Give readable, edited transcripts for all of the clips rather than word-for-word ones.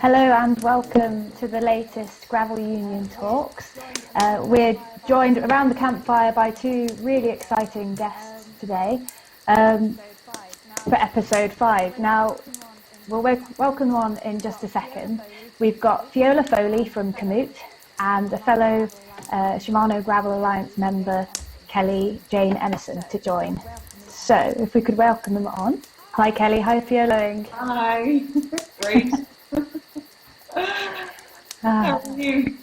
Hello and welcome to the latest Gravel Union talks. We're joined around the campfire by two really exciting guests today for episode 5. Now, we'll welcome on in just a second. We've got Fiola Foley from Komoot and a fellow Shimano Gravel Alliance member, Kell Emmerson, to join. So, if we could welcome them on. Hi Kelly, how are you doing? Hi, great. How are you?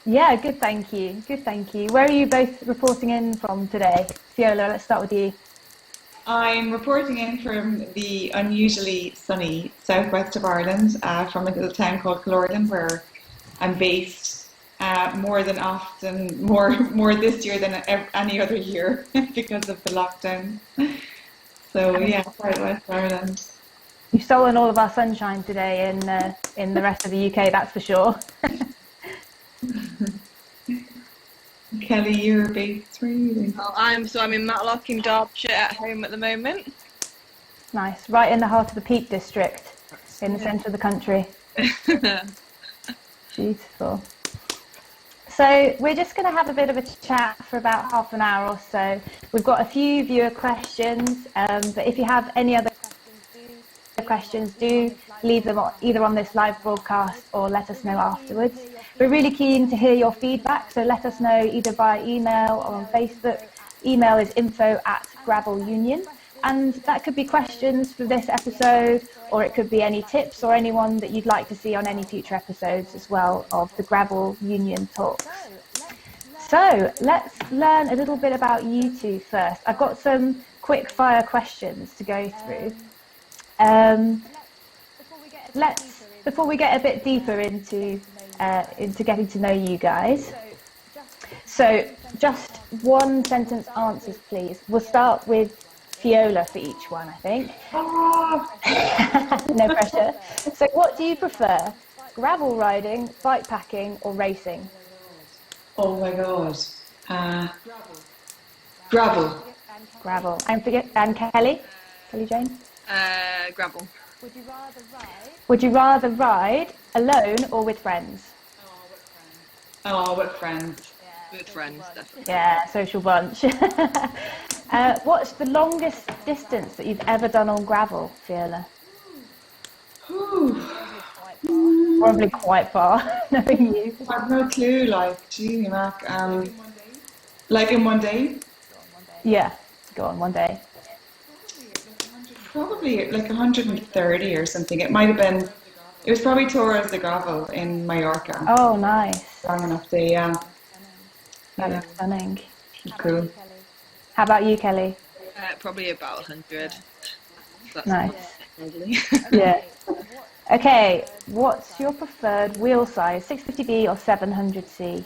Yeah, good, thank you. Good, thank you. Where are you both reporting in from today? Fiola, let's start with you. I'm reporting in from the unusually sunny southwest of Ireland, from a little town called Culloden, where I'm based more this year than any other year because of the lockdown. So yeah, southwest Ireland. You've stolen all of our sunshine today in the rest of the UK, that's for sure. Kelly, you're based where are you? Oh, I'm in Matlock in Derbyshire at home at the moment. Nice, right in the heart of the Peak District, in the centre of the country. Beautiful. So we're just going to have a bit of a chat for about half an hour or so. We've got a few viewer questions, but if you have any other questions, do leave them either on this live broadcast or let us know afterwards. We're really keen to hear your feedback, so let us know either via email or on Facebook. Email is info@gravelunion, and that could be questions for this episode, or it could be any tips or anyone that you'd like to see on any future episodes as well of the Gravel Union talks. So let's learn a little bit about you two first. I've got some quick fire questions to go through. Before we get a bit deeper into getting to know you guys. So just one sentence answers, please. We'll start with Fiola for each one, I think. No pressure. So what do you prefer? Gravel riding, bike packing or racing? Oh my god. Gravel. Gravel. And Kelly Jane? Gravel. Would you rather ride alone or with friends? Oh, with friends. With friends, definitely. Yeah, social bunch. What's the longest distance that you've ever done on gravel, Fiola? Probably quite far, knowing you. I've no clue, gee, Mac. Like in one day? Yeah, go on, one day. Probably like 130 or something. It was probably Torres de Gravel in Mallorca. Oh, nice. Long enough day, yeah. That looks stunning. Cool. How about you, Kelly? Probably about 100. That's Nice. Lovely. Yeah. Okay, what's your preferred wheel size, 650B or 700C?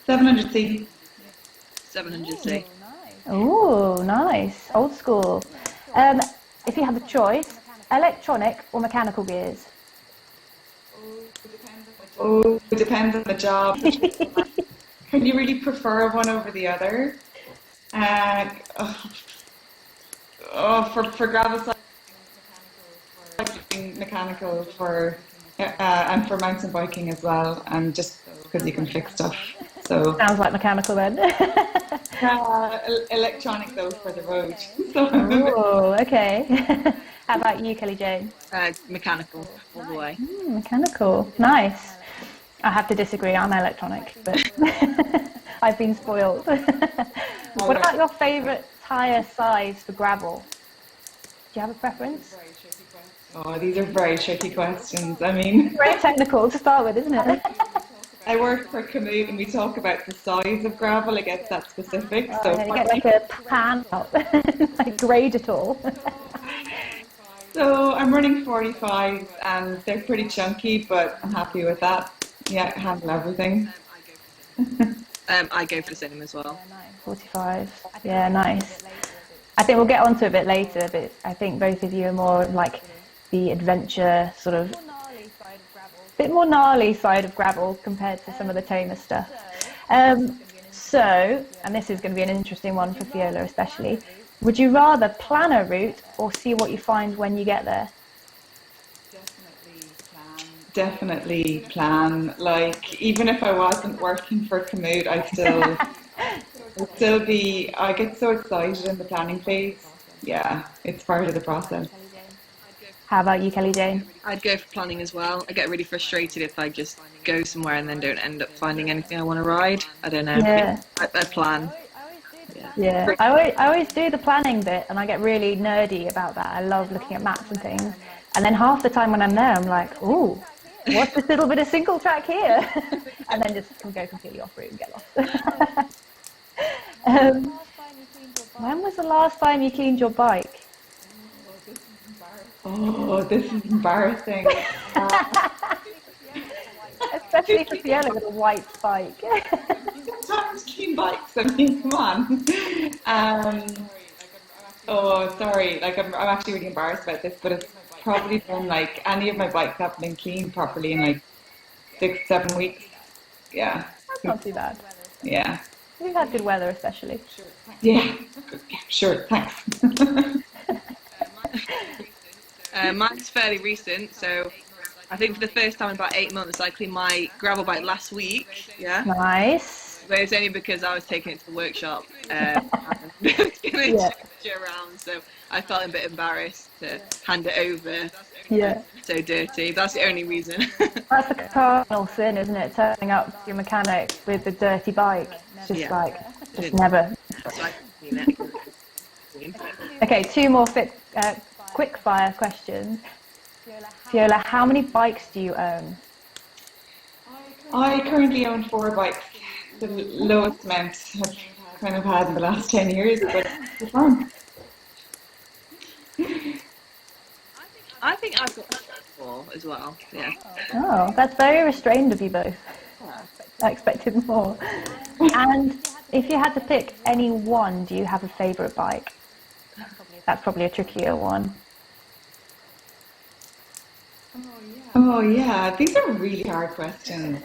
700C. 700C. Oh, nice. Old school. If you have a choice, electronic or mechanical gears? Oh, it depends on the job. Can you really prefer one over the other? For gravel cycling, mechanical for and for mountain biking as well, and just because you can fix stuff. So Sounds like mechanical then. electronic though for the road. Oh, okay. How about you, Kelly Jane? Mechanical all the way. Mechanical. Nice. I have to disagree. I'm electronic, but I've been spoiled. What about your favourite tyre size for gravel? Do you have a preference? Oh, these are very tricky questions. I mean, Very technical to start with, isn't it? I work for Komoot and we talk about the size of gravel. It gets that specific. So You get like a pan out, like grade it all. So I'm running 45 and they're pretty chunky, but I'm happy with that. Yeah, handle everything. I go for the same as well. 45. Yeah, nice. I think we'll get onto it a bit later, but I think both of you are more like the adventure sort of bit more gnarly side of gravel compared to some of the tamer stuff. So, and this is going to be an interesting one for Fiola especially, would you rather plan a route or see what you find when you get there? Definitely definitely plan. Like, even if I wasn't working for Komoot, I get so excited in the planning phase. Yeah, it's part of the process. How about you, Kelly Jane? I'd go for planning as well. I get really frustrated if I just go somewhere and then don't end up finding anything I want to ride. I don't know. Yeah. I plan. Yeah, I always do the planning bit and I get really nerdy about that. I love looking at maps and things. And then half the time when I'm there, I'm like, ooh, what's this little bit of single track here? And then just can go completely off route and get lost. When was the last time you cleaned your bike? Oh, this is embarrassing. Especially for Fiola with a white bike. Sometimes clean bikes. I mean, come on. Oh, sorry. Like, I'm actually really embarrassed about this, but it's probably been like any of my bikes haven't been cleaned properly in like 6, 7 weeks. Yeah. That's not too bad. Yeah. We've had good weather, especially. Yeah. Sure. Thanks. Mine's fairly recent, so I think for the first time in about 8 months, I cleaned my gravel bike last week. Yeah. Nice. But it's only because I was taking it to the workshop and going to change it around, so I felt a bit embarrassed to hand it over. Yeah. So dirty. That's the only reason. That's the cardinal sin, isn't it? Turning up to your mechanic with the dirty bike. It's just just never. Okay, two more quick fire questions. Fiola, how many bikes do you own? I currently own 4 bikes. The lowest amount I've kind of had in the last 10 years, but it's fun. I think I've got 4 as well. Yeah. Oh, that's very restrained of you both. I expected more. And if you had to pick any one, do you have a favourite bike? That's probably a trickier one. Oh yeah, these are really hard questions.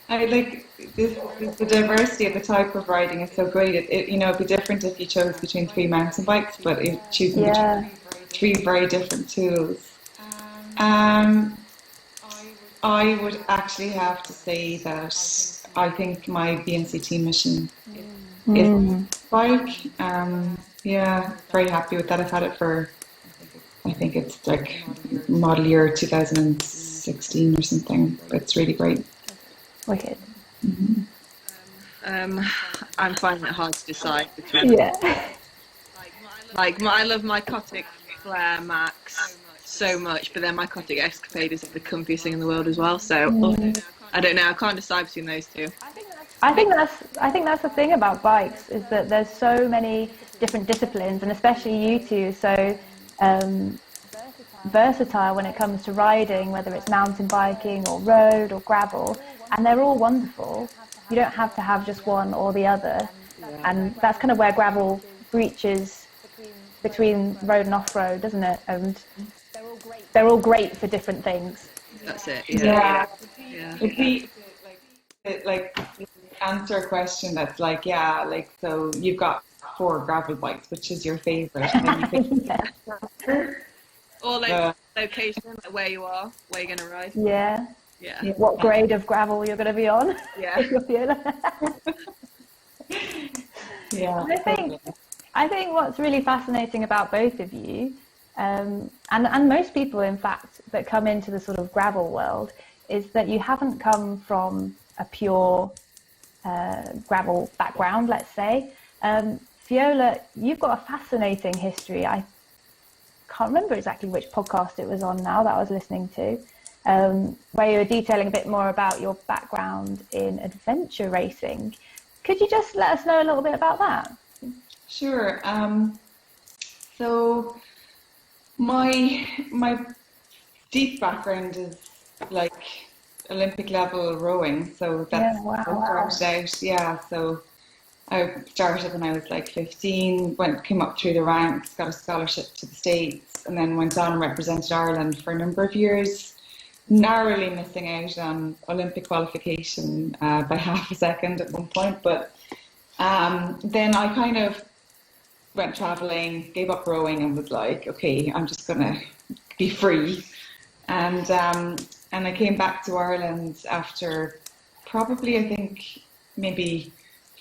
I like this, the diversity of the type of riding is so great. It'd be different if you chose between 3 mountain bikes, but choosing between 3 very different tools. I would actually have to say that I think my BNCT Mission is a bike. Yeah, very happy with that. I've had it for, I think it's like model year 2016 or something. It's really great. Wicked. I'm finding it hard to decide between. I love my Kotick Flare Max so much, but then my Kotick Escapade is the comfiest thing in the world as well. So I don't know. I can't decide between those two. I think that's the thing about bikes, is that there's so many different disciplines, and especially you two, so versatile when it comes to riding, whether it's mountain biking or road or gravel, and they're all wonderful. You don't have to have just one or the other, and that's kind of where gravel breaches between road and off-road, doesn't it? And they're all great for different things. That's it. Yeah. It'd be like answer a question that's like, so you've got 4 gravel bikes, which is your favourite? Or like location, like where you are, where you're going to ride. Yeah. Yeah. What grade of gravel you're going to be on? Yeah. Yeah. I think what's really fascinating about both of you, and most people, in fact, that come into the sort of gravel world, is that you haven't come from a pure gravel background, let's say. Fiola, you've got a fascinating history. I can't remember exactly which podcast it was on now that I was listening to, where you were detailing a bit more about your background in adventure racing. Could you just let us know a little bit about that? Sure. So my deep background is like Olympic level rowing. So that's started out. Yeah. So I started when I was like 15. Came up through the ranks, got a scholarship to the States, and then went on and represented Ireland for a number of years. Narrowly missing out on Olympic qualification by half a second at one point, but then I kind of went traveling, gave up rowing, and was like, okay, I'm just gonna be free. And I came back to Ireland after probably, I think, maybe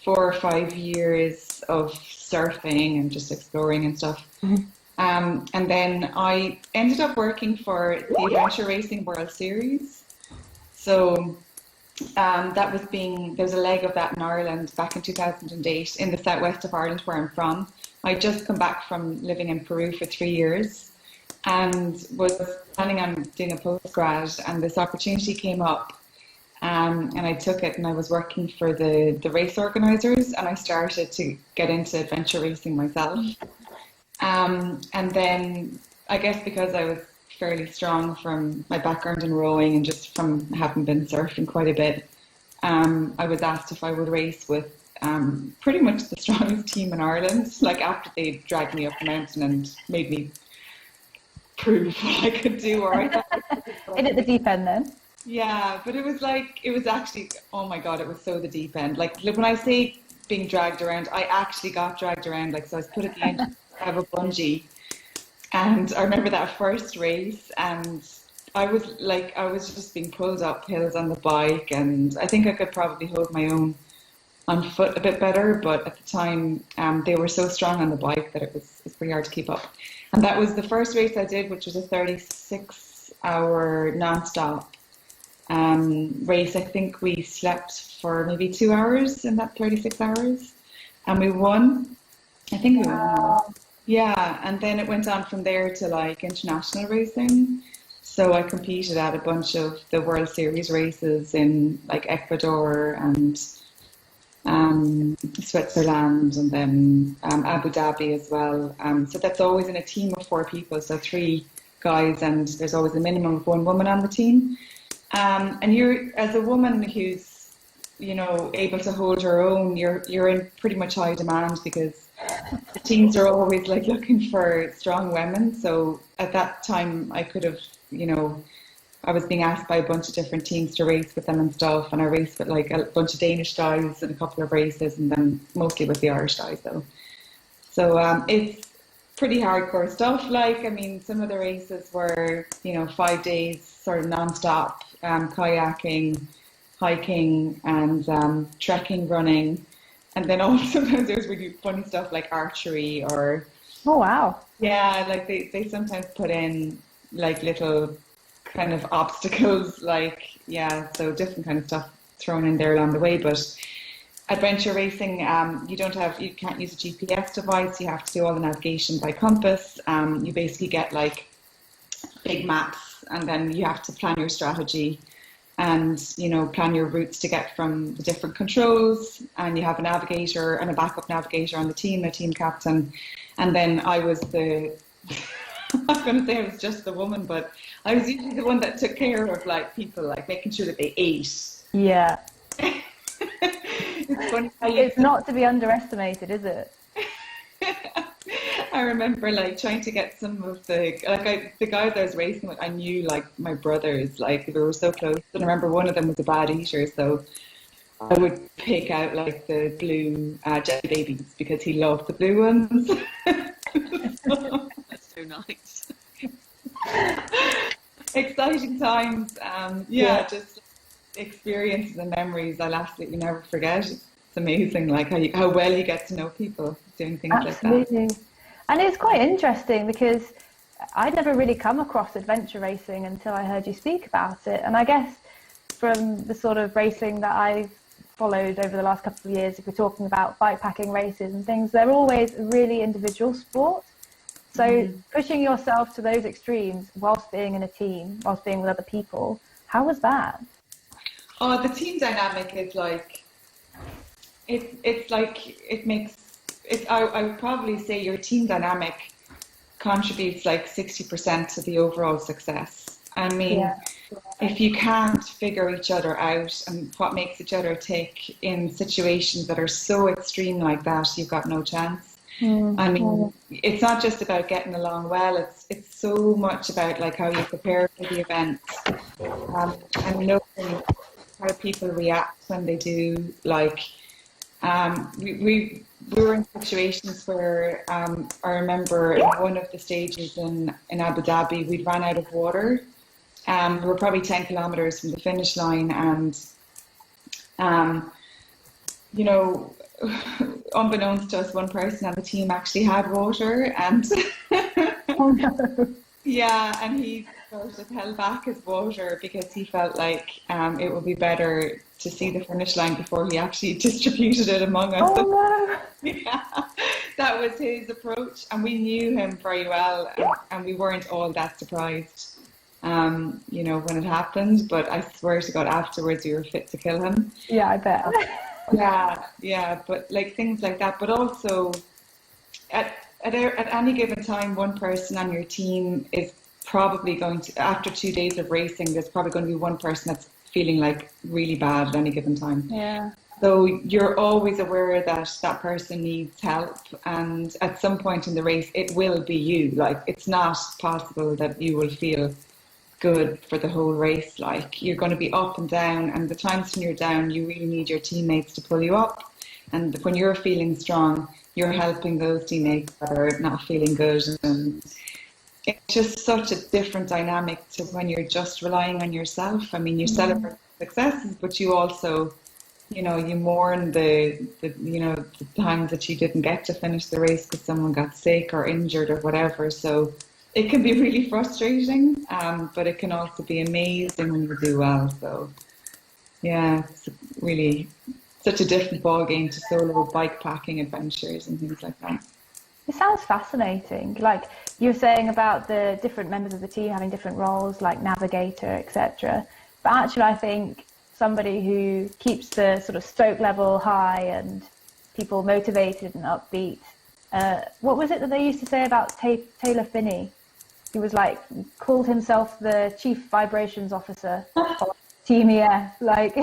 4 or 5 years of surfing and just exploring and stuff. And then I ended up working for the Adventure Racing World Series. So that was there's a leg of that in Ireland back in 2008 in the southwest of Ireland where I'm from. I'd just come back from living in Peru for 3 years and was planning on doing a postgrad, and this opportunity came up. And I took it, and I was working for the race organisers, and I started to get into adventure racing myself. And then I guess because I was fairly strong from my background in rowing and just from having been surfing quite a bit, I was asked if I would race with pretty much the strongest team in Ireland, like after they dragged me up the mountain and made me prove what I could do. Or I thought in at the deep end then. Yeah, but it was actually, oh my God, it was so the deep end. Like when I say being dragged around, I actually got dragged around. Like, so I was put at the end of a bungee, and I remember that first race, and I was just being pulled up hills on the bike, and I think I could probably hold my own on foot a bit better, but at the time, they were so strong on the bike that it's pretty hard to keep up. And that was the first race I did, which was a 36-hour non-stop race. I think we slept for maybe 2 hours in that 36 hours, and we won. I think we won. Yeah, and then it went on from there to like international racing. So I competed at a bunch of the World Series races in like Ecuador and Switzerland, and then Abu Dhabi as well. So that's always in a team of 4 people, so 3 guys, and there's always a minimum of 1 woman on the team. And you're, as a woman who's, you know, able to hold her own, you're in pretty much high demand because the teams are always like looking for strong women. So at that time, I could have, you know, I was being asked by a bunch of different teams to race with them and stuff, and I raced with like a bunch of Danish guys in a couple of races, and then mostly with the Irish guys though. So it's pretty hardcore stuff. Like, I mean, some of the races were, you know, 5 days sort of non-stop, kayaking, hiking, and trekking, running. And then also sometimes there was really funny stuff like archery or... Oh, wow. Yeah, like they sometimes put in like little kind of obstacles, like, yeah, so different kind of stuff thrown in there along the way. But adventure racing, you can't use a GPS device. You have to do all the navigation by compass. You basically get like big maps, and then you have to plan your strategy and, you know, plan your routes to get from the different controls. And you have a navigator and a backup navigator on the team, a team captain. And then I was I was going to say I was just the woman, but I was usually the one that took care of like people, like making sure that they ate. Yeah. It's funny how it's not to be underestimated, is it? I remember like trying to get some of the guys I was racing with. I knew like my brothers, like we were so close. And I remember one of them was a bad eater, so I would pick out like the blue jelly babies because he loved the blue ones. That's so nice. Exciting times. Just experiences and memories I'll absolutely never forget. It's amazing, like how well you get to know people doing things Absolutely. like that. And it's quite interesting because I'd never really come across adventure racing until I heard you speak about it. And I guess from the sort of racing that I've followed over the last couple of years, if we're talking about bikepacking races and things, they're always a really individual sport. So pushing yourself to those extremes whilst being in a team, whilst being with other people, how was that? Oh, the team dynamic is like, I would probably say your team dynamic contributes like 60% to the overall success. I mean, if you can't figure each other out and what makes each other tick in situations that are so extreme like that, you've got no chance. I mean, it's not just about getting along well, it's so much about like how you prepare for the event, and how people react when they do, like, we we were in situations where I remember in one of the stages in Abu Dhabi, we'd run out of water. We were probably 10 kilometers from the finish line, and um, you know, unbeknownst to us, one person on the team actually had water, and Oh no. yeah, and he sort of held back his water because he felt like it would be better to see the finish line before he actually distributed it among us. Oh no. Yeah, that was his approach, and we knew him very well, and we weren't all that surprised, when it happened. But I swear to God, afterwards, we were fit to kill him. Yeah, I bet. Yeah, but like things like that. But also, at any given time, one person on your team is probably going to, after 2 days of racing, there's probably going to be one person that's feeling like really bad at any given time. Yeah. So you're always aware that that person needs help, and at some point in the race, it will be you. Like, it's not possible that you will feel good for the whole race. Like, you're going to be up and down, and the times when you're down, you really need your teammates to pull you up. And when you're feeling strong, you're helping those teammates that are not feeling good. And it's just such a different dynamic to when you're just relying on yourself. I mean, you celebrate successes, but you also, you mourn the times that you didn't get to finish the race because someone got sick or injured or whatever. So it can be really frustrating, but it can also be amazing when you do well. So yeah, it's really such a different ball game to solo bike packing adventures and things like that. It sounds fascinating. Like you were saying about the different members of the team having different roles, like navigator, etc. But actually, I think somebody who keeps the sort of stoke level high and people motivated and upbeat. What was it that they used to say about Taylor Phinney? He was like, called himself the chief vibrations officer of Team EF. Like,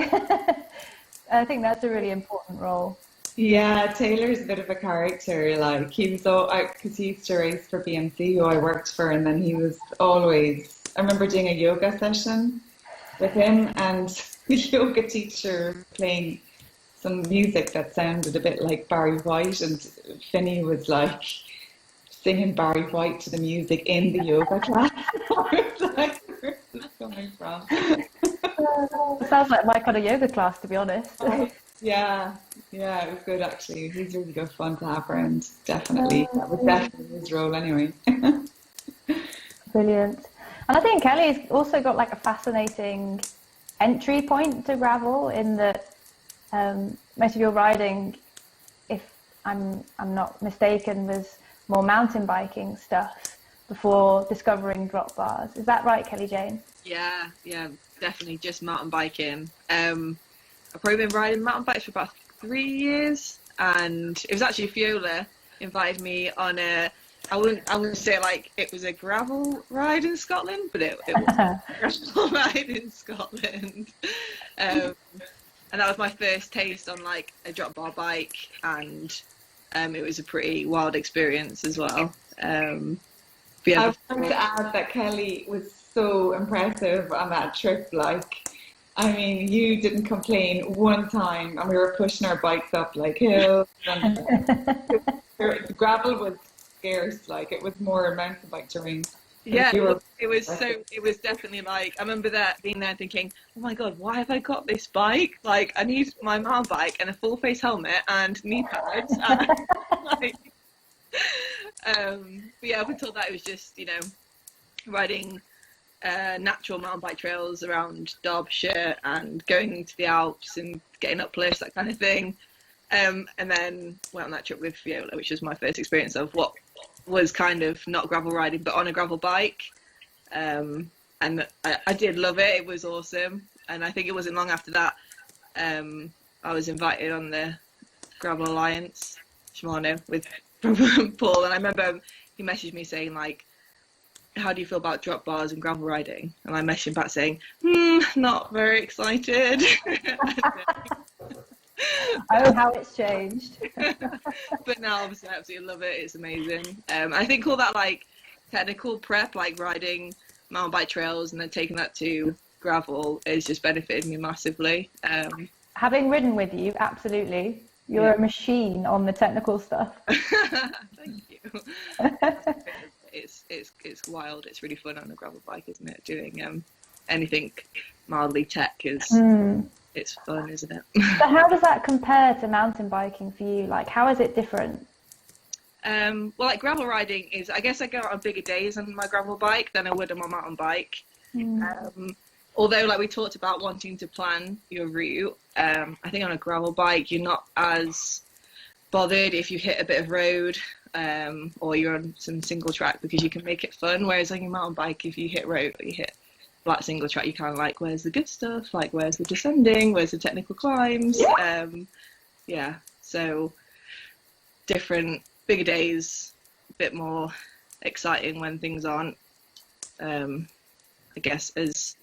I think that's a really important role. Yeah, Taylor's a bit of a character. Like, he was all out because he used to race for BMC, who I worked for, and then he was always. I remember doing a yoga session with him, and the yoga teacher playing some music that sounded a bit like Barry White, and Finney was like singing Barry White to the music in the yoga class. I was like, where's this coming from? Sounds like my kind of yoga class, to be honest. Yeah, it was good actually. He's really good fun to have around, definitely. That was definitely his role anyway. Brilliant. And I think Kelly's also got like a fascinating entry point to gravel in that most of your riding, if I'm not mistaken, was more mountain biking stuff before discovering drop bars. Is that right, Kelly Jane? Yeah, definitely just mountain biking. I've probably been riding mountain bikes for about 3 years, and it was actually Fiola invited me on a, I wouldn't say like it was a gravel ride in Scotland, but it was a gravel ride in Scotland. And that was my first taste on like a drop bar bike, and it was a pretty wild experience as well. I want to add that Kelly was so impressive on that trip. Like, I mean, you didn't complain one time, and we were pushing our bikes up like hills. And the gravel was scarce, like it was more mountain bike terrain. Yeah, it was definitely like, I remember being there thinking, oh my God, why have I got this bike? Like, I need my mountain bike and a full face helmet and knee pads. But yeah, up until that, it was just, riding natural mountain bike trails around Derbyshire and going to the Alps and getting up cliffs, that kind of thing. And then went on that trip with Fiola, which was my first experience of what was kind of not gravel riding, but on a gravel bike. And I did love it. It was awesome. And I think it wasn't long after that I was invited on the Gravel Alliance, Shimano, with Paul. And I remember he messaged me saying, like, how do you feel about drop bars and gravel riding? And I messaged him back saying, not very excited. Oh, how it's changed. But now, obviously, I absolutely love it. It's amazing. I think all that, like, technical prep, like riding mountain bike trails and then taking that to gravel, has just benefited me massively. Having ridden with you, absolutely. You're a machine on the technical stuff. Thank you. It's wild. It's really fun on a gravel bike, isn't it? Doing anything mildly tech is it's fun, isn't it? So how does that compare to mountain biking for you? Like, how is it different? Well, like gravel riding is, I guess I go on bigger days on my gravel bike than I would on my mountain bike. Although, like we talked about wanting to plan your route, I think on a gravel bike you're not as bothered if you hit a bit of road or you're on some single track, because you can make it fun. Whereas on your mountain bike, if you hit road or you hit flat single track, you kind of like, where's the good stuff? Like, where's the descending? Where's the technical climbs? So different, bigger days, a bit more exciting when things aren't, I guess, as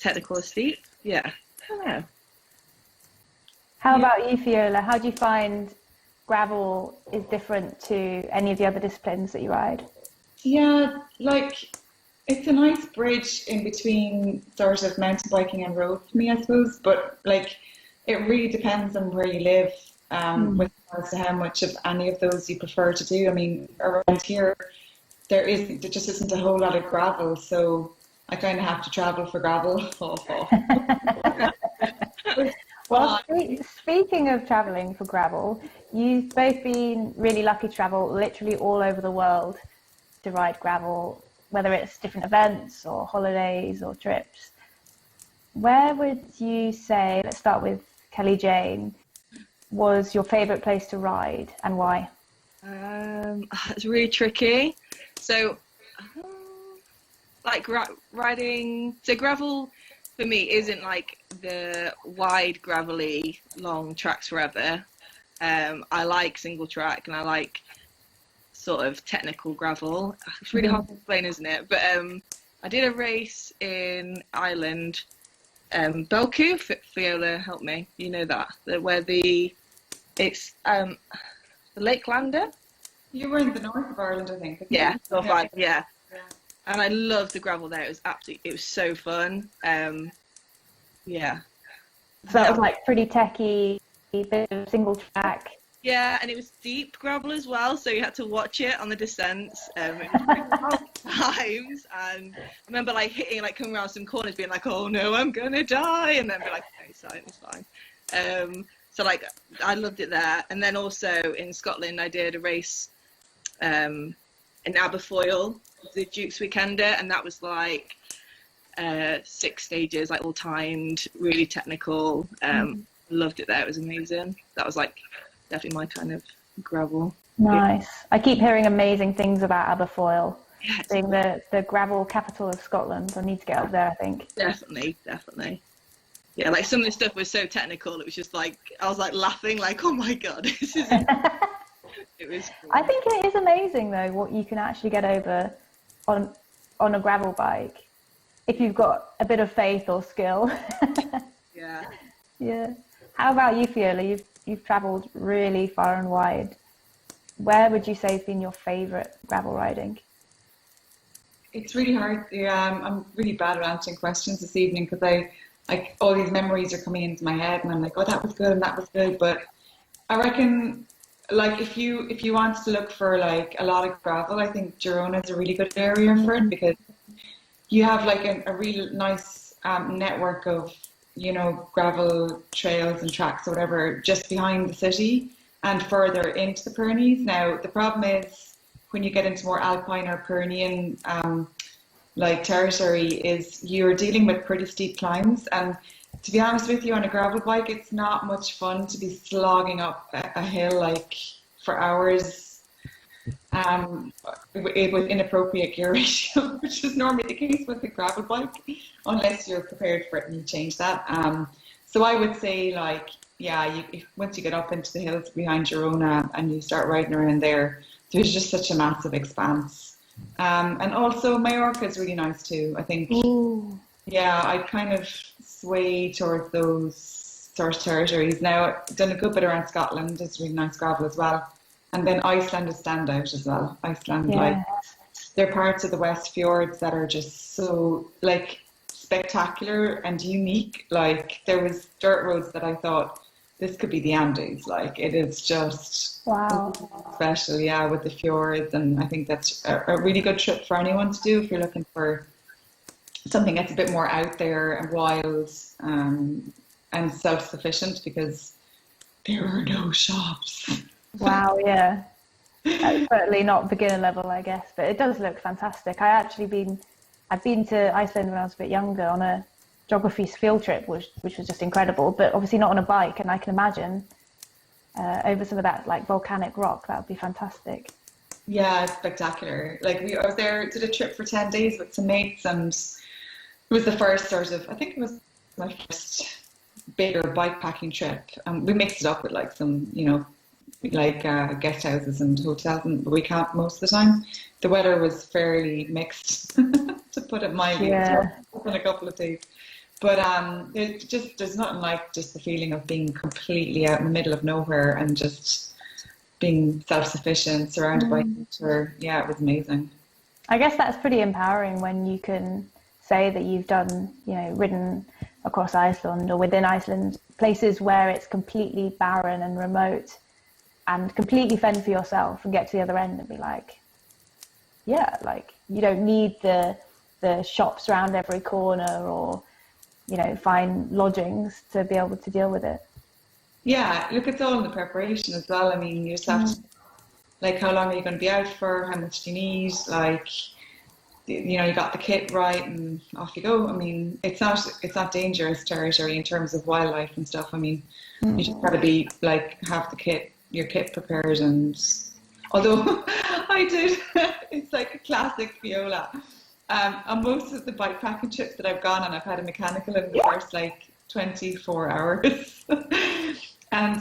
technical as steep. I don't know. How about you, Fiola? How do you find gravel is different to any of the other disciplines that you ride? Yeah, like it's a nice bridge in between sort of mountain biking and road for me, I suppose. But like, it really depends on where you live, with regards to how much of any of those you prefer to do. I mean, around here, there just isn't a whole lot of gravel, so I kind of have to travel for gravel. Well, speaking of travelling for gravel, you've both been really lucky to travel literally all over the world to ride gravel, whether it's different events or holidays or trips. Where would you say, let's start with Kelly Jane, was your favourite place to ride and why? It's really tricky. So, like riding, so gravel for me isn't like the wide gravelly long tracks forever. I like single track and I like sort of technical gravel. It's really hard to explain, isn't it? But I did a race in Ireland, Belcoo. Fiola, help me. You know that where it's the Lake Lander. You were in the north of Ireland, I think. Yeah, North Ireland, yeah. And I loved the gravel there. It was so fun. So that was like pretty techy, bit of single track. Yeah, and it was deep gravel as well, so you had to watch it on the descents. It was pretty long times, and I remember like hitting, like coming around some corners, being like, "Oh no, I'm gonna die," and then be like, "Okay, so it's fine." So like I loved it there, and then also in Scotland, I did a race in Aberfoyle, the Duke's Weekender, and that was like 6 stages, like all timed, really technical. Loved it there. It was amazing. That was like definitely my kind of gravel. Nice. I keep hearing amazing things about Aberfoyle, being the gravel capital of Scotland. I need to get up there, I think. Definitely. Yeah, like some of the stuff was so technical. It was just like I was like laughing, like, oh my god, this is. It was. Cool. I think it is amazing though what you can actually get over on a gravel bike if you've got a bit of faith or skill. Yeah. How about you, Fiola? You've travelled really far and wide. Where would you say has been your favourite gravel riding? It's really hard. I'm really bad at answering questions this evening because like all these memories are coming into my head and I'm like, oh, that was good and that was good. But I reckon, like, if you wanted to look for like a lot of gravel, I think Girona is a really good area for it because you have like a really nice network of, you know, gravel trails and tracks or whatever just behind the city and further into the Pyrenees. Now, the problem is when you get into more alpine or Pyrenean like territory is you're dealing with pretty steep climbs, and to be honest with you, on a gravel bike it's not much fun to be slogging up a hill like for hours with inappropriate gear ratio, which is normally the case with a gravel bike unless you're prepared for it and you change that. So I would say, like, once you get up into the hills behind Girona and you start riding around there, there's just such a massive expanse. And also Mallorca is really nice too, I think. Ooh. Yeah, I kind of sway towards those sort of territories. Now, I've done a good bit around Scotland. It's really nice gravel as well. And then Iceland is standout as well. Iceland, like, there are parts of the West Fjords that are just so, like, spectacular and unique. Like, there was dirt roads that I thought this could be the Andes. Like, it is just Wow. special, yeah, with the fjords. And I think that's a really good trip for anyone to do if you're looking for something that's a bit more out there and wild, and self-sufficient, because there are no shops. Wow, yeah. That's certainly not beginner level, I guess, but it does look fantastic. I've been to Iceland when I was a bit younger on a geography field trip, which was just incredible, but obviously not on a bike. And I can imagine over some of that like volcanic rock, that would be fantastic. Yeah, it's spectacular. Like, I was there, did a trip for 10 days with some mates, and it was the first sort of, I think it was my first bigger bike packing trip. We mixed it up with like some, like guest houses and hotels, and we camped most of the time. The weather was fairly mixed, to put it mildly. Yeah. In a couple of days. But there's nothing like just the feeling of being completely out in the middle of nowhere and just being self-sufficient, surrounded by nature. Yeah, it was amazing. I guess that's pretty empowering when you can say that you've done, ridden across Iceland or within Iceland, places where it's completely barren and remote and completely fend for yourself, and get to the other end and be like, yeah, like you don't need the shops around every corner or, find lodgings to be able to deal with it. Yeah, look, it's all in the preparation as well. I mean, you just have to, like, how long are you going to be out for? How much do you need? Like, you got the kit right, and off you go. I mean, it's not dangerous territory in terms of wildlife and stuff. I mean, you just got to be like, have your kit prepared. And although I did, it's like a classic Fiola. On most of the bike packing trips that I've gone on, I've had a mechanical in the first like 24 hours. And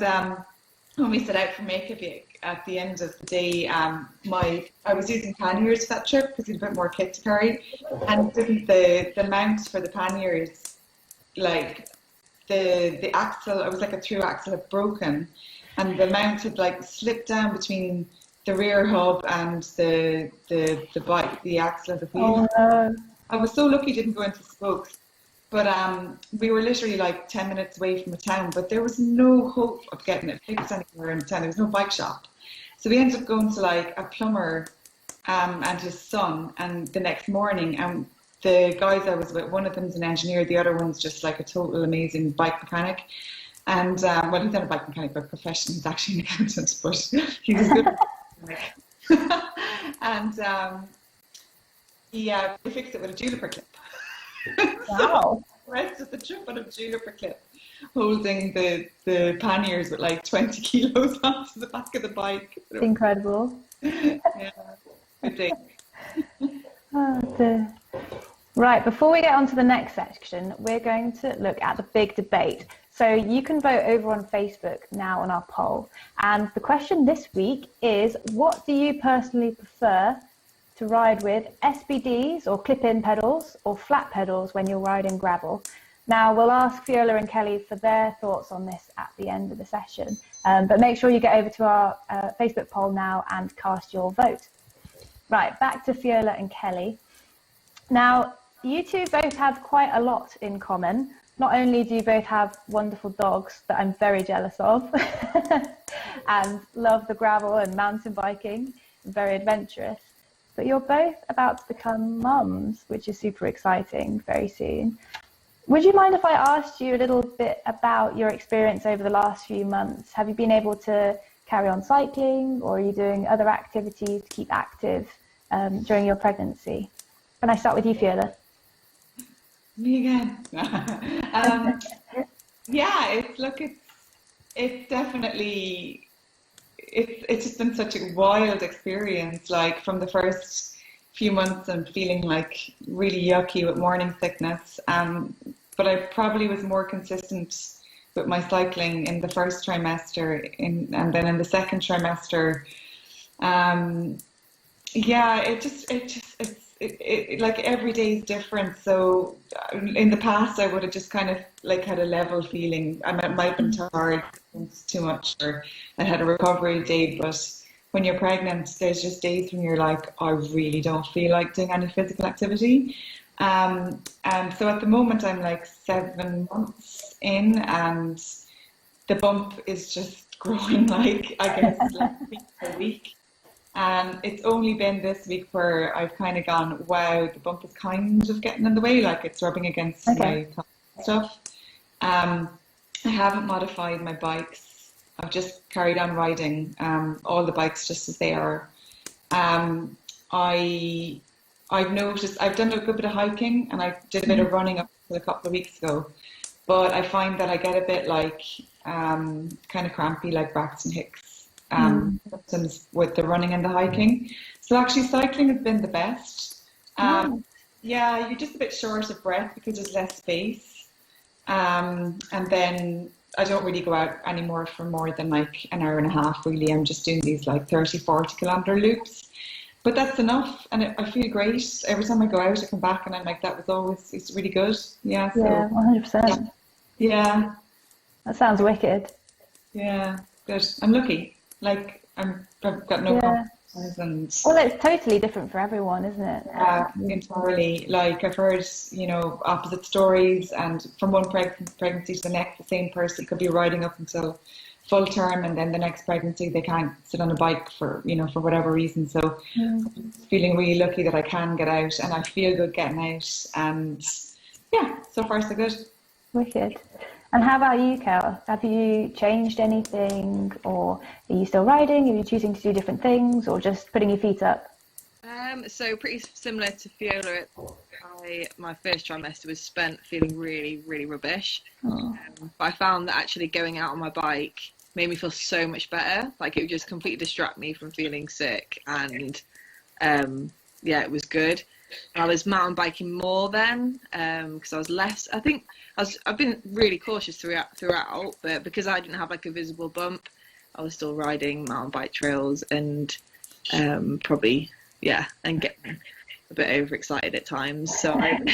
when we set out for Reykjavik at the end of the day, I was using panniers for that trip because we had a bit more kit to carry, and the mount for the panniers, like the axle, it was like a through axle, had broken, and the mount had like slipped down between the rear hub and the bike, the axle of the wheel. Oh, no. I was so lucky it didn't go into spokes. But we were literally like 10 minutes away from a town, but there was no hope of getting it fixed anywhere in the town. There was no bike shop. So we ended up going to like a plumber and his son, and the next morning, and the guys I was with, one of them's an engineer, the other one's just like a total amazing bike mechanic. And well, he's not a bike mechanic by profession, he's actually an accountant, but he's a good mechanic. And he fixed it with a juniper clip. Wow. The rest of the trip on a juniper clip, holding the panniers with like 20 kilos onto the back of the bike. Incredible. Yeah, I think. Oh, dear. Right, before we get on to the next section, we're going to look at the big debate. So you can vote over on Facebook now on our poll. And the question this week is, what do you personally prefer to ride with, SBDs or clip-in pedals or flat pedals when you're riding gravel? Now, we'll ask Fiola and Kelly for their thoughts on this at the end of the session, but make sure you get over to our Facebook poll now and cast your vote. Right, back to Fiola and Kelly. Now, you two both have quite a lot in common. Not only do you both have wonderful dogs that I'm very jealous of and love the gravel and mountain biking, very adventurous, but you're both about to become mums, which is super exciting very soon. Would you mind if I asked you a little bit about your experience over the last few months? Have you been able to carry on cycling, or are you doing other activities to keep active during your pregnancy? Can I start with you, Fiola? Me again. Yeah, it's definitely, it's just been such a wild experience, like from the first few months and feeling like really yucky with morning sickness. But I probably was more consistent with my cycling in the first trimester, and then in the second trimester, yeah, it's like every day is different. So in the past, I would have just kind of like had a level feeling. I might have been tired too much, or I had a recovery day. But when you're pregnant, there's just days when you're like, I really don't feel like doing any physical activity. And so at the moment, I'm like 7 months in, and the bump is just growing, like, I guess, like week per week. And it's only been this week where I've kind of gone, wow, the bump is kind of getting in the way, like it's rubbing against my thigh and stuff. I haven't modified my bikes. I've just carried on riding all the bikes just as they are. I've noticed I've done a good bit of hiking and I did a bit of running up a couple of weeks ago, but I find that I get a bit like kind of crampy, like Braxton Hicks symptoms with the running and the hiking. So actually cycling has been the best. Yeah, you're just a bit short of breath because there's less space. And then I don't really go out anymore for more than like an hour and a half, really. I'm just doing these like 30, 40 kilometer loops. But that's enough, and I feel great. Every time I go out, I come back and I'm like, that was always, it's really good. Yeah, so, yeah, 100%. Yeah. That sounds wicked. Yeah, good. I'm lucky. Like, I've got no compromises and... Well, it's totally different for everyone, isn't it? Entirely. Like, I've heard, you know, opposite stories, and from one pregnancy to the next, the same person could be riding up until full term, and then the next pregnancy they can't sit on a bike for, you know, for whatever reason. So I'm feeling really lucky that I can get out, and I feel good getting out, and yeah, so far so good. Wicked. And how about you, Kell? Have you changed anything, or are you still riding? Are you choosing to do different things, or just putting your feet up? So pretty similar to Fiola. My first trimester was spent feeling really, really rubbish. But I found that actually going out on my bike made me feel so much better. Like, it would just completely distract me from feeling sick, and yeah, it was good. I was mountain biking more then because I was less. I've been really cautious throughout, but because I didn't have like a visible bump, I was still riding mountain bike trails and probably and getting a bit overexcited at times. So I've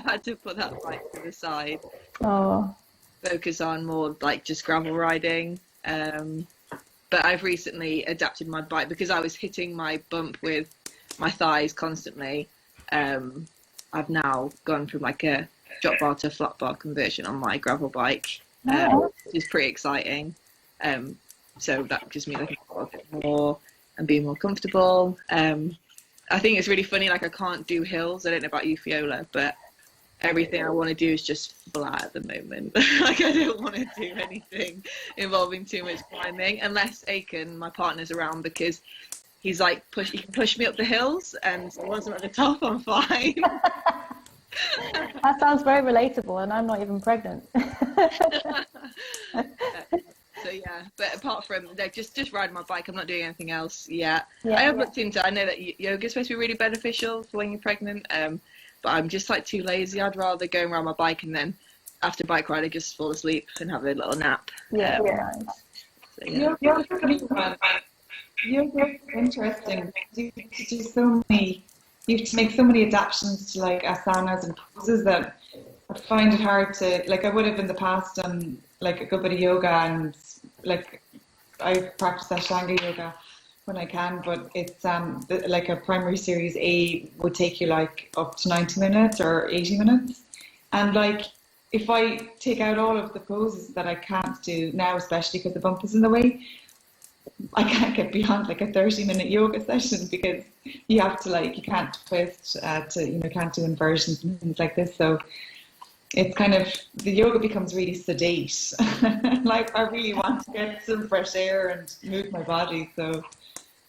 had to put that bike to the side. Focus on more like just gravel riding. But I've recently adapted my bike because I was hitting my bump with my thighs constantly. I've now gone from like a drop bar to flat bar conversion on my gravel bike, which is pretty exciting. So that gives me like a bit more and being more comfortable. I think it's really funny, like I can't do hills. I don't know about you, Fiola, but everything I want to do is just flat at the moment. Like, I don't want to do anything involving too much climbing unless Aiken, my partner's around, because he's like he can push me up the hills, and once I'm at the top, I'm fine. That sounds very relatable, and I'm not even pregnant. So yeah, but apart from like just riding my bike, I'm not doing anything else yet. I have looked into. I know that yoga is supposed to be really beneficial for when you're pregnant. But I'm just like too lazy. I'd rather go around my bike and then after bike ride I just fall asleep and have a little nap. Nice. So, yeah. Yoga is interesting. You have to make so many adaptations to like asanas and poses that I find it hard to, like, I would have in the past done like a good bit of yoga, and like I practice Ashtanga yoga when I can, but it's like a primary series A would take you like up to 90 minutes or 80 minutes, and like if I take out all of the poses that I can't do now, especially because the bump is in the way, I can't get beyond like a 30-minute yoga session, because you have to like, you can't twist can't do inversions and things like this. So it's kind of, the yoga becomes really sedate. Like, I really want to get some fresh air and move my body. So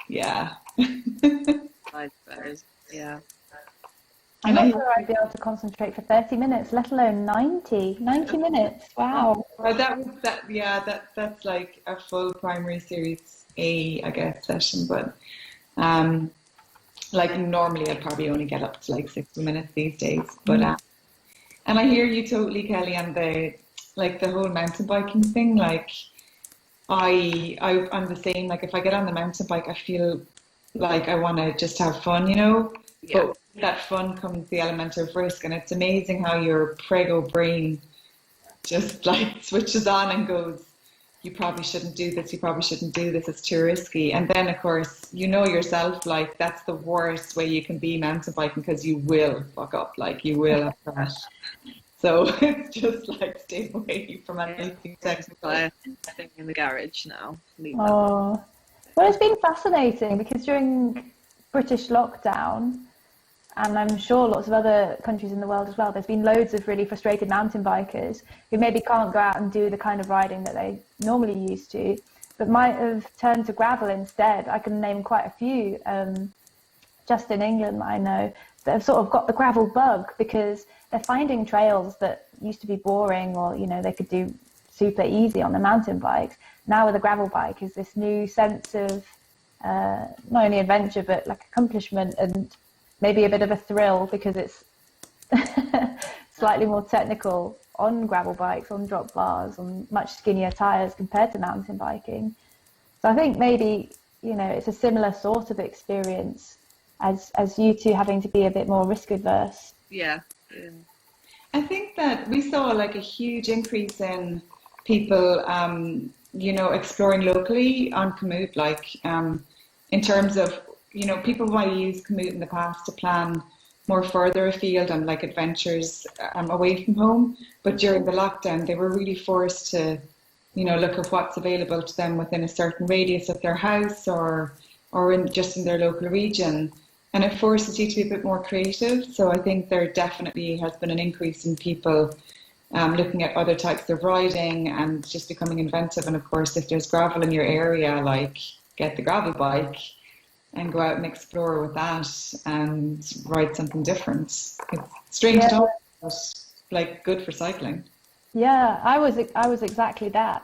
yeah. Yeah. I'm not sure I'd be able to concentrate for 30 minutes, let alone 90 minutes. Wow. Well, that's like a full primary series A, I guess, session. But like normally I'd probably only get up to like 60 minutes these days. But and I hear you totally, Kelly, on the whole mountain biking thing. Like I'm the same. Like, if I get on the mountain bike, I feel like I want to just have fun, you know. Yeah. But with that fun comes the element of risk, and it's amazing how your prego brain just like switches on and goes, you probably shouldn't do this, it's too risky. And then of course, you know yourself, like, that's the worst way you can be mountain biking, because you will fuck up, like you will have crash. So it's just like stay away from anything technical. Thing in the garage now. Oh, well, it's been fascinating because during British lockdown, and I'm sure lots of other countries in the world as well, there's been loads of really frustrated mountain bikers who maybe can't go out and do the kind of riding that they normally used to, but might have turned to gravel instead. I can name quite a few, just in England I know, that have sort of got the gravel bug because they're finding trails that used to be boring or, you know, they could do super easy on the mountain bikes. Now with a gravel bike is this new sense of not only adventure but like accomplishment and maybe a bit of a thrill because it's slightly more technical on gravel bikes, on drop bars, on much skinnier tires compared to mountain biking. So I think maybe, you know, it's a similar sort of experience as you two having to be a bit more risk adverse. Yeah. I think that we saw like a huge increase in people, you know, exploring locally on komoot, like in terms of, you know, people might use komoot in the past to plan more further afield and like adventures away from home. But during the lockdown, they were really forced to, you know, look at what's available to them within a certain radius of their house or just in their local region. And it forces you to be a bit more creative. So I think there definitely has been an increase in people looking at other types of riding and just becoming inventive. And of course, if there's gravel in your area, like get the gravel bike and go out and explore with that and ride something different. It's strange to talk, but like good for cycling. Yeah, I was exactly that.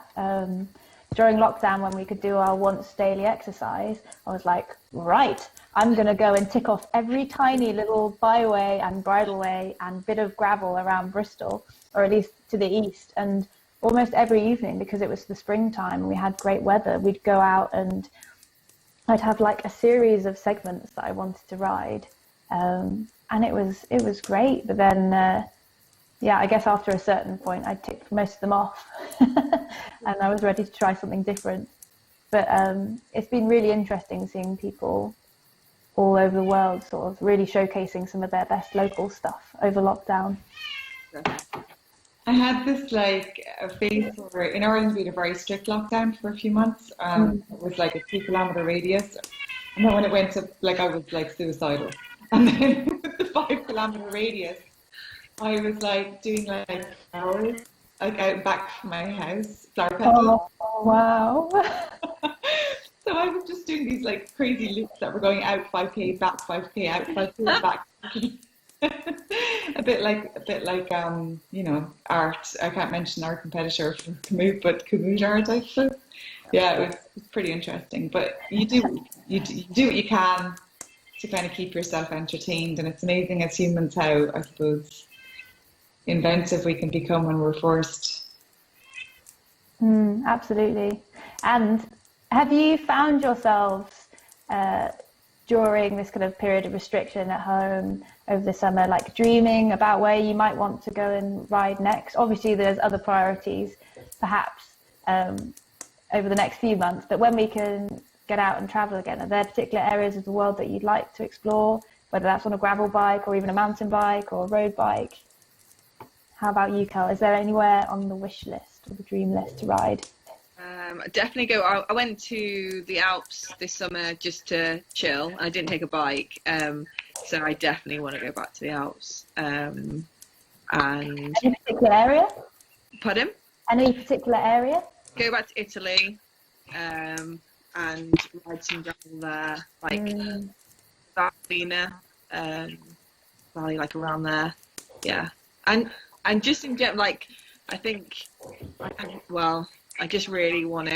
During lockdown, when we could do our once daily exercise, I was like, right, I'm going to go and tick off every tiny little byway and bridleway and bit of gravel around Bristol, or at least to the east. And almost every evening, because it was the springtime and we had great weather, we'd go out and I'd have like a series of segments that I wanted to ride. And it was great. But then, yeah, I guess after a certain point, I ticked most of them off and I was ready to try something different. But it's been really interesting seeing people all over the world sort of really showcasing some of their best local stuff over lockdown. I had this like a phase where in Ireland we had a very strict lockdown for a few months. It was like a 2 kilometre radius. And then when it went to, like, I was like suicidal. And then with the 5 kilometre radius, I was like doing like hours, like out back from my house, flower petals. Oh, wow. So I was just doing these like crazy loops that were going out 5k, back 5k, out 5k, back 5k. a bit like you know, art. I can't mention our competitor for komoot, but komoot art, I suppose. Yeah, it was pretty interesting. But you do what you can to kind of keep yourself entertained, and it's amazing as humans how, I suppose, inventive we can become when we're forced. Absolutely. And have you found yourselves during this kind of period of restriction at home over the summer, like dreaming about where you might want to go and ride next? Obviously, there's other priorities, perhaps, over the next few months. But when we can get out and travel again, are there particular areas of the world that you'd like to explore, whether that's on a gravel bike or even a mountain bike or a road bike? How about you, Kell? Is there anywhere on the wish list or the dream list to ride? Definitely go. I went to the Alps this summer just to chill. I didn't take a bike, so I definitely want to go back to the Alps. And any particular area? Pardon? Any particular area? Go back to Italy, and ride some gravel there, like Valina, Valley, like around there. Yeah, and just in general, like I think, well. I really want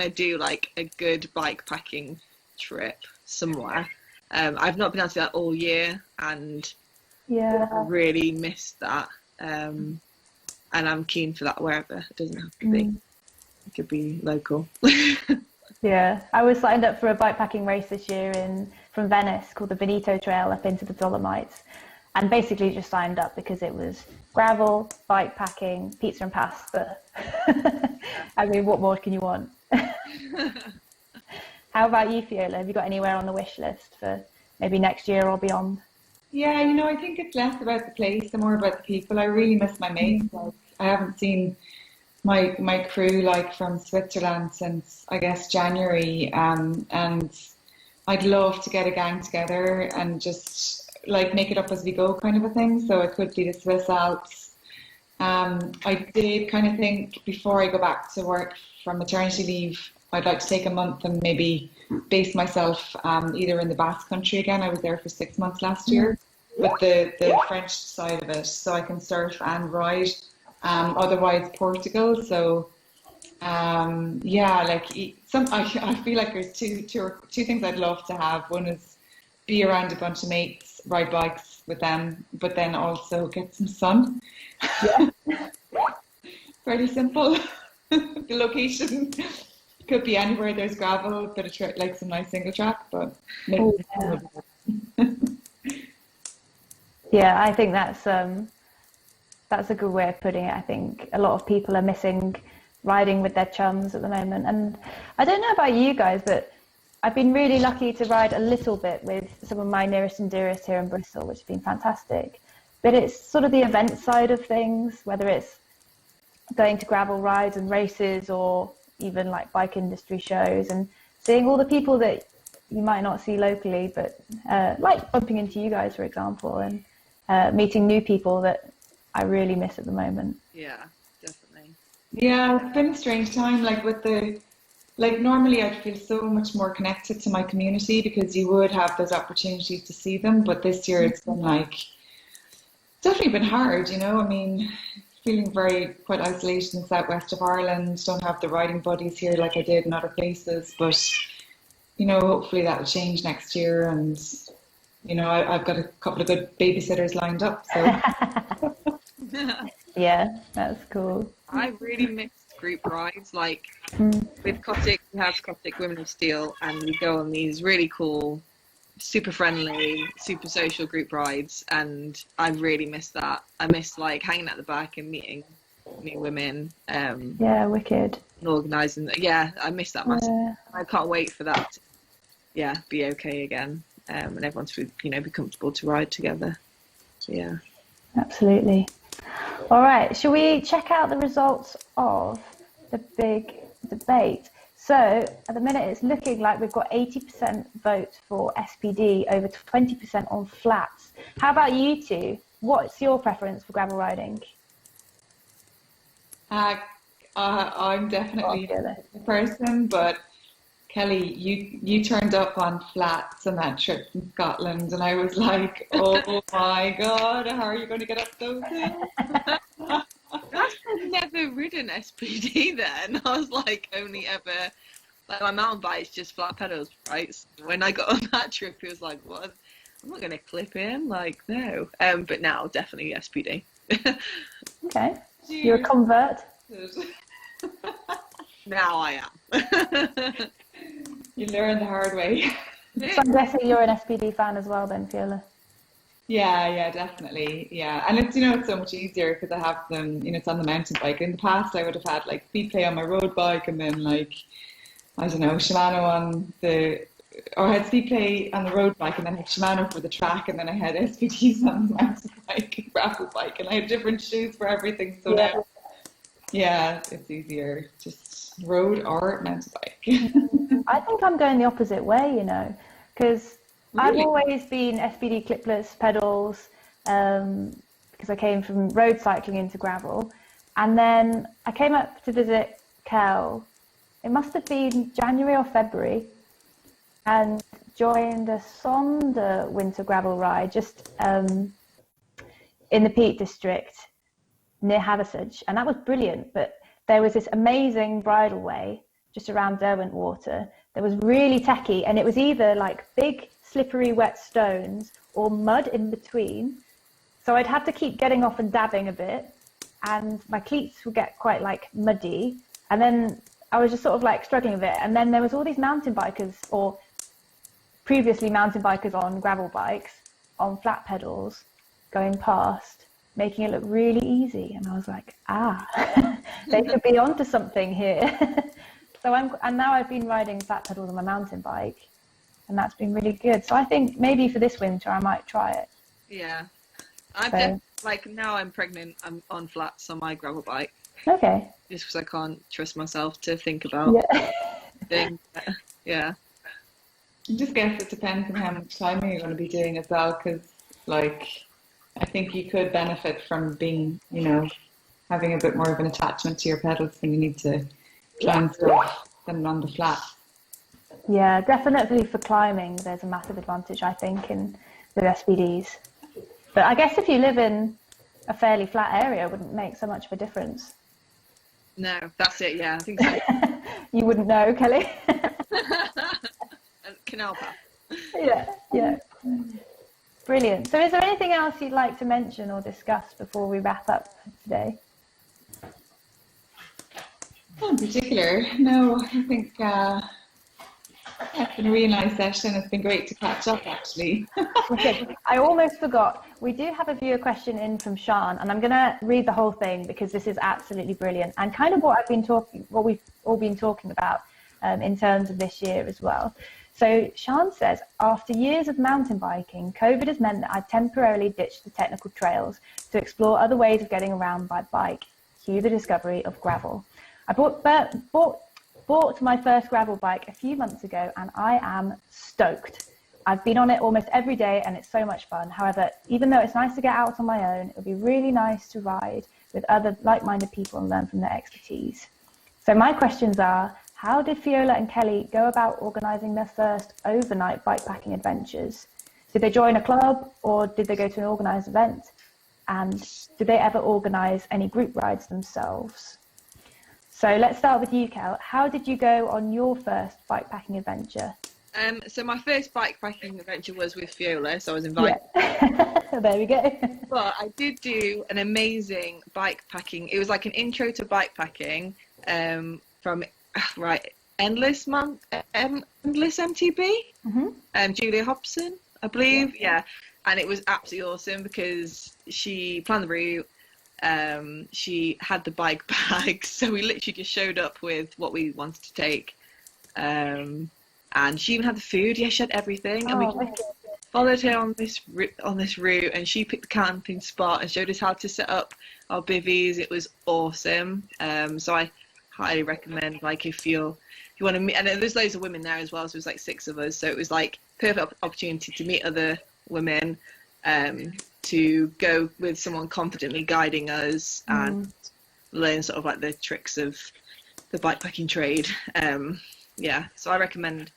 to do like a good bike packing trip somewhere. I've not been able to do that all year, and I really missed that. And I'm keen for that wherever. It doesn't have to be. It could be local. Yeah, I was signed up for a bike packing race this year from Venice called the Veneto Trail up into the Dolomites. And basically just signed up because it was gravel, bike packing, pizza and pasta. I mean, what more can you want? How about you, Fiola? Have you got anywhere on the wish list for maybe next year or beyond? Yeah, I think it's less about the place and more about the people. I really miss my mates. Like, I haven't seen my crew like from Switzerland since I guess January, and I'd love to get a gang together and just like make it up as we go kind of a thing. So it could be the Swiss Alps. I did kind of think before I go back to work from maternity leave, I'd like to take a month and maybe base myself either in the Basque Country again. I was there for 6 months last year with the French side of it, so I can surf and ride. Otherwise, Portugal. So yeah, like I feel like there's two things I'd love to have. One is be around a bunch of mates, ride bikes with them, but then also get some sun. Yeah. Fairly simple. The location could be anywhere there's gravel, but like some nice single track, but maybe. Oh, yeah. Yeah, I think that's a good way of putting it. I think a lot of people are missing riding with their chums at the moment. And I don't know about you guys, but I've been really lucky to ride a little bit with some of my nearest and dearest here in Bristol, which has been fantastic. But it's sort of the event side of things, whether it's going to gravel rides and races or even like bike industry shows and seeing all the people that you might not see locally, but like bumping into you guys, for example, and meeting new people that I really miss at the moment. Yeah, definitely. Yeah, it's been a strange time. Like normally I'd feel so much more connected to my community because you would have those opportunities to see them. But this year it's been definitely been hard, I mean, feeling quite isolated in the southwest of Ireland, don't have the riding buddies here like I did in other places. But, hopefully that will change next year. And, I've got a couple of good babysitters lined up. So. Yeah, that's cool. I really missed group rides. Like with Cottic, we have Cottic Women of Steel, and we go on these really cool, super friendly, super social group rides, and I really miss that. I miss like hanging at the back and meeting new women. Yeah, wicked. And organising. Yeah, I miss that massively. I can't wait for that to, be okay again, and everyone to be comfortable to ride together. So yeah. Absolutely. All right, shall we check out the results of the big debate? So at the minute, it's looking like we've got 80% votes for SPD, over 20% on flats. How about you two? What's your preference for gravel riding? I'm definitely a person, but Kelly, you turned up on flats on that trip from Scotland, and I was like, oh my God, how are you going to get up those hills? I've never ridden SPD then. I was like, only ever, like my mountain bike's just flat pedals, right? So when I got on that trip, it was like, what? I'm not going to clip in, like, no. But now, definitely SPD. Okay, you're a convert. Now I am. You learn the hard way. So I'm guessing you're an SPD fan as well then, Fiola? Yeah, definitely. Yeah, and it's it's so much easier because I have them. It's on the mountain bike. In the past, I would have had like speed play on my road bike, and then like I don't know, Shimano or I had speed play on the road bike, and then I had Shimano for the track, and then I had SPDs on the mountain bike, gravel bike, and I had different shoes for everything. So now, yeah, it's easier just road or mountain bike. I think I'm going the opposite way, because I've always been SPD clipless pedals because I came from road cycling into gravel. And then I came up to visit Kell. It must have been January or February, and joined a Sonder winter gravel ride just in the Peak District near Hathersage. And that was brilliant. But there was this amazing bridleway just around Derwentwater that was really techy, and it was either like big slippery wet stones or mud in between, so I'd have to keep getting off and dabbing a bit, and my cleats would get quite like muddy, and then I was just sort of like struggling a bit. And then there was all these mountain bikers, or previously mountain bikers on gravel bikes on flat pedals going past, making it look really easy, and I was like, they could be onto something here. And now I've been riding flat pedals on my mountain bike, and that's been really good. So I think maybe for this winter I might try it. Yeah. I'm So, like now I'm pregnant. I'm on flats on my gravel bike okay. just because I can't trust myself to think about Yeah. things. Yeah. I just guess it depends on how much climbing you're going to be doing as well, because like I think you could benefit from being, having a bit more of an attachment to your pedals when you need to climb stuff than on the flat. Yeah, definitely for climbing, there's a massive advantage, I think, in with SBDs. But I guess if you live in a fairly flat area, it wouldn't make so much of a difference. No, that's it. Yeah, I think so. You wouldn't know, Kelly. Canal path. Yeah. Brilliant. So is there anything else you'd like to mention or discuss before we wrap up today? Not in particular, no. I think it's been a really nice session. It's been great to catch up, actually. Okay. I almost forgot. We do have a viewer question in from Sean, and I'm going to read the whole thing because this is absolutely brilliant and kind of what we've all been talking about in terms of this year as well. So Sean says, after years of mountain biking, COVID has meant that I've temporarily ditched the technical trails to explore other ways of getting around by bike. Cue the discovery of gravel. I bought my first gravel bike a few months ago and I am stoked. I've been on it almost every day and it's so much fun. However, even though it's nice to get out on my own, it would be really nice to ride with other like-minded people and learn from their expertise. So my questions are, how did Fiola and Kelly go about organising their first overnight bikepacking adventures? Did they join a club or did they go to an organised event? And did they ever organise any group rides themselves? So let's start with you, Kell. How did you go on your first bikepacking adventure? So my first bikepacking adventure was with Fiola, so I was invited. Yeah. There we go. But I did do an amazing bikepacking. It was like an intro to bikepacking from Endless MTB, Julia Hobson, I believe. Yeah, and it was absolutely awesome because she planned the route. She had the bike bags, so we literally just showed up with what we wanted to take, and she even had the food. Yeah, she had everything, and we followed her on this route, and she picked the camping spot and showed us how to set up our bivvies. It was awesome. So I highly recommend, like, if you want to meet, and there's loads of women there as well, so it was like 6 of us, so it was like perfect opportunity to meet other women, to go with someone confidently guiding us and learn sort of like the tricks of the bikepacking trade. So I recommend,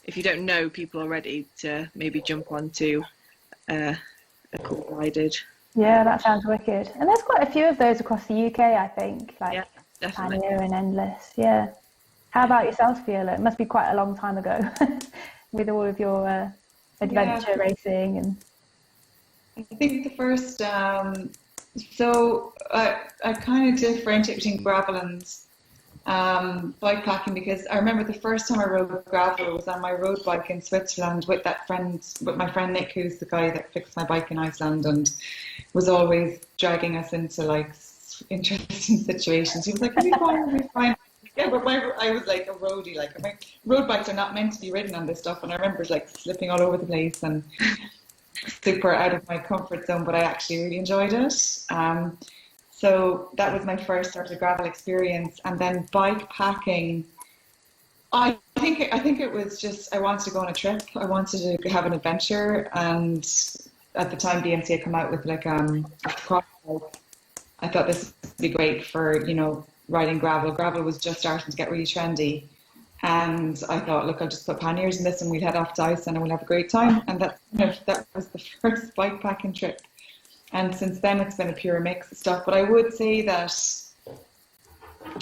if you don't know people already, to maybe jump onto a cool guided. Yeah, that sounds wicked. And there's quite a few of those across the UK, I think, like Definitely. Pioneer and Endless. Yeah. How about yourself, Fiola? It must be quite a long time ago with all of your adventure racing and. I think the first, so I kind of differentiate between gravel and bikepacking, because I remember the first time I rode gravel was on my road bike in Switzerland with my friend Nick, who's the guy that fixed my bike in Iceland and was always dragging us into like interesting situations. He was like, we'll be fine. Yeah, but I was like a roadie, like my road bikes are not meant to be ridden on this stuff, and I remember like slipping all over the place and super out of my comfort zone, but I actually really enjoyed it. So that was my first sort of gravel experience. And then bike packing, I think it was just, I wanted to go on a trip. I wanted to have an adventure. And at the time, BMC had come out with like a cross bike. I thought this would be great for, riding gravel. Gravel was just starting to get really trendy. And I thought, look, I'll just put panniers in this and we'll head off to Iceland and we'll have a great time. And that was the first bikepacking trip. And since then, it's been a pure mix of stuff. But I would say that,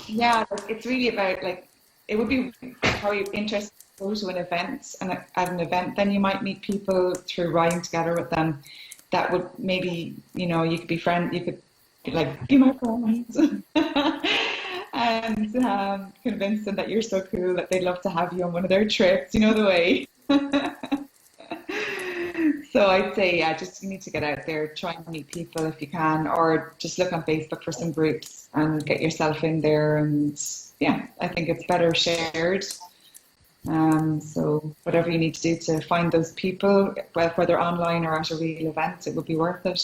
yeah, it's really about, like, it would be probably interesting to go to an event. And at an event, then you might meet people through riding together with them that would maybe, you could be friends, you could like, be my friends. And convince them that you're so cool that they'd love to have you on one of their trips, the way. So I'd say, yeah, just you need to get out there, try and meet people if you can, or just look on Facebook for some groups and get yourself in there. And yeah, I think it's better shared. So whatever you need to do to find those people, whether online or at a real event, it would be worth it.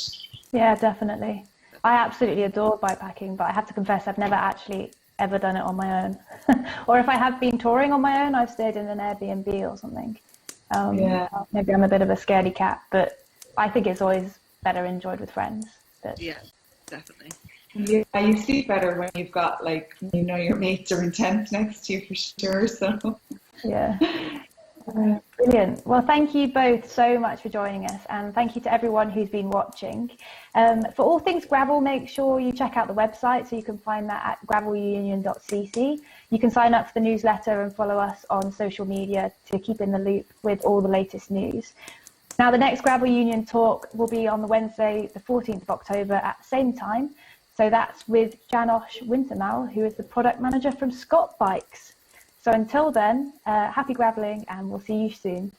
Yeah, definitely. I absolutely adore bikepacking, but I have to confess I've never actually ever done it on my own. Or if I have been touring on my own, I've stayed in an Airbnb or something. Yeah. Maybe I'm a bit of a scaredy cat, but I think it's always better enjoyed with friends. But Yeah, definitely. Yeah, you sleep better when you've got like, you know, your mates are in tents next to you for sure. So yeah. Brilliant. Well, thank you both so much for joining us, and thank you to everyone who's been watching. For all things gravel, make sure you check out the website, so you can find that at gravelunion.cc. You can sign up for the newsletter and follow us on social media to keep in the loop with all the latest news. Now, the next Gravel Union talk will be on the Wednesday, the 14th of October at the same time. So that's with Janosch Wintermal, who is the product manager from Scott Bikes. So until then, happy gravelling, and we'll see you soon.